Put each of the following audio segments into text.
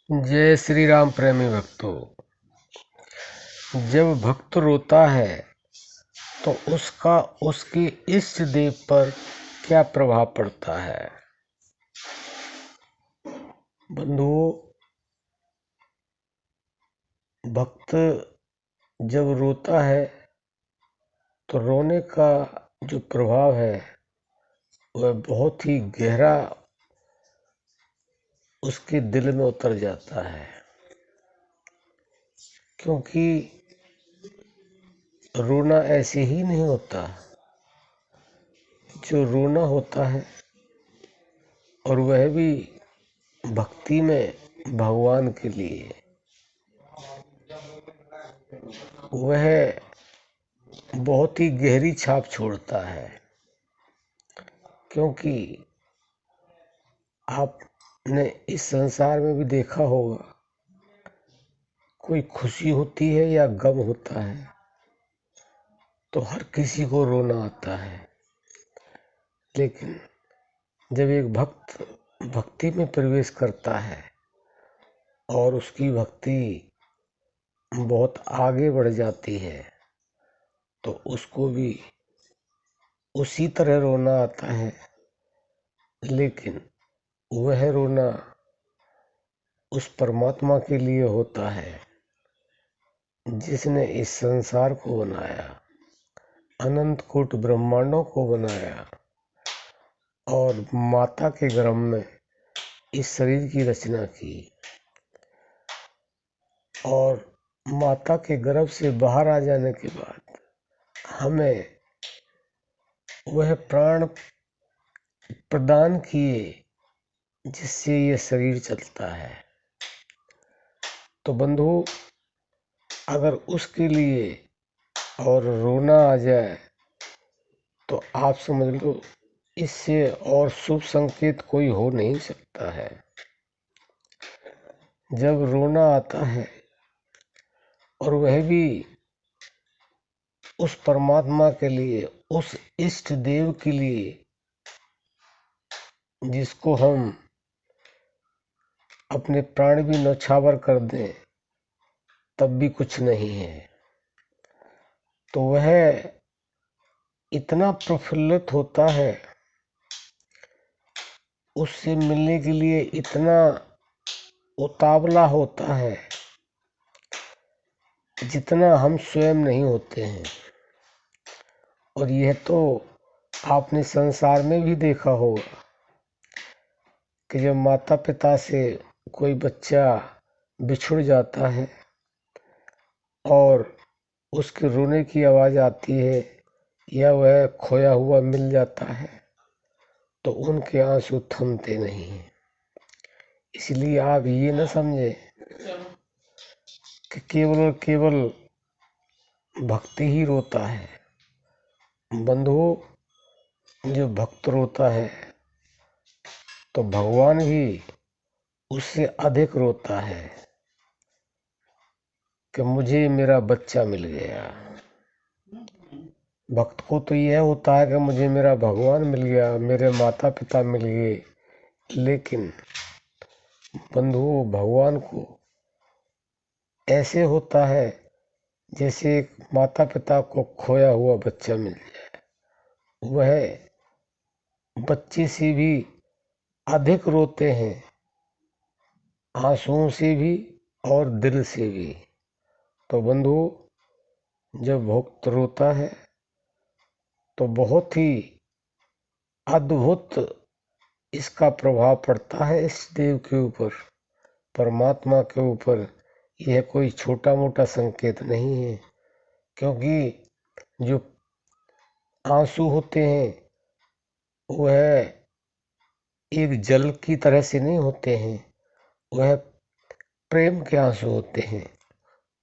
जय श्री राम प्रेमी भक्तों। जब भक्त रोता है तो उसका उसके इष्ट देव पर क्या प्रभाव पड़ता है। बंधुओं, भक्त जब रोता है तो रोने का जो प्रभाव है वह बहुत ही गहरा उसके दिल में उतर जाता है, क्योंकि रोना ऐसे ही नहीं होता। जो रोना होता है और वह भी भक्ति में भगवान के लिए, वह बहुत ही गहरी छाप छोड़ता है। क्योंकि आपने इस संसार में भी देखा होगा, कोई खुशी होती है या गम होता है तो हर किसी को रोना आता है। लेकिन जब एक भक्त भक्ति में प्रवेश करता है और उसकी भक्ति बहुत आगे बढ़ जाती है तो उसको भी उसी तरह रोना आता है। लेकिन वह रोना उस परमात्मा के लिए होता है जिसने इस संसार को बनाया, अनंत कोटि ब्रह्मांडों को बनाया और माता के गर्भ में इस शरीर की रचना की। और माता के गर्भ से बाहर आ जाने के बाद हमें वह प्राण प्रदान किए जिससे ये शरीर चलता है। तो बंधु, अगर उसके लिए और रोना आ जाए तो आप समझ लो इससे और शुभ संकेत कोई हो नहीं सकता है। जब रोना आता है और वह भी उस परमात्मा के लिए, उस इष्ट देव के लिए जिसको हम अपने प्राण भी न्यौछावर कर दें तब भी कुछ नहीं है, तो वह इतना प्रफुल्लित होता है, उससे मिलने के लिए इतना उतावला होता है जितना हम स्वयं नहीं होते हैं। और यह तो आपने संसार में भी देखा होगा कि जब माता पिता से कोई बच्चा बिछुड़ जाता है और उसके रोने की आवाज़ आती है या वह खोया हुआ मिल जाता है तो उनके आंसू थमते नहीं हैं। इसलिए आप ये न समझे कि केवल और केवल भक्ति ही रोता है। बंधुओं, जो भक्त रोता है तो भगवान भी उससे अधिक रोता है कि मुझे मेरा बच्चा मिल गया। भक्त को तो यह होता है कि मुझे मेरा भगवान मिल गया, मेरे माता पिता मिल गए। लेकिन बंधुओं, भगवान को ऐसे होता है जैसे एक माता पिता को खोया हुआ बच्चा मिल जाए। वह बच्चे से भी अधिक रोते हैं, आंसुओं से भी और दिल से भी। तो बंधुओं, जब भक्त रोता है तो बहुत ही अद्भुत इसका प्रभाव पड़ता है इस देव के ऊपर, परमात्मा के ऊपर। यह कोई छोटा मोटा संकेत नहीं है, क्योंकि जो आंसू होते हैं वह एक जल की तरह से नहीं होते हैं, वह प्रेम के आंसू होते हैं।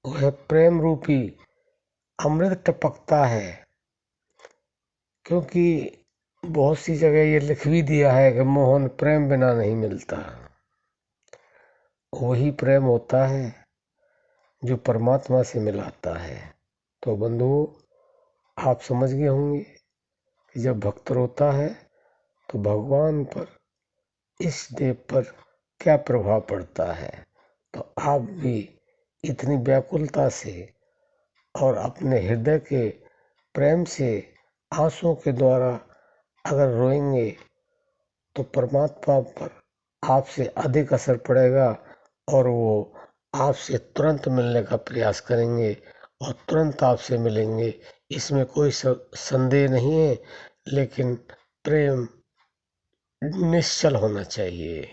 वह प्रेम रूपी अमृत टपकता है। क्योंकि बहुत सी जगह ये लिख भी दिया है कि मोहन प्रेम बिना नहीं मिलता। वही प्रेम होता है जो परमात्मा से मिलाता है। तो बंधुओं, आप समझ गए होंगे कि जब भक्त रोता है तो भगवान पर, इस देव पर क्या प्रभाव पड़ता है। आप भी इतनी व्याकुलता से और अपने हृदय के प्रेम से आंसुओं के द्वारा अगर रोएंगे तो परमात्मा पर आपसे अधिक असर पड़ेगा और वो आपसे तुरंत मिलने का प्रयास करेंगे और तुरंत आपसे मिलेंगे। इसमें कोई संदेह नहीं है, लेकिन प्रेम निश्चल होना चाहिए।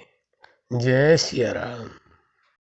जय सिया राम।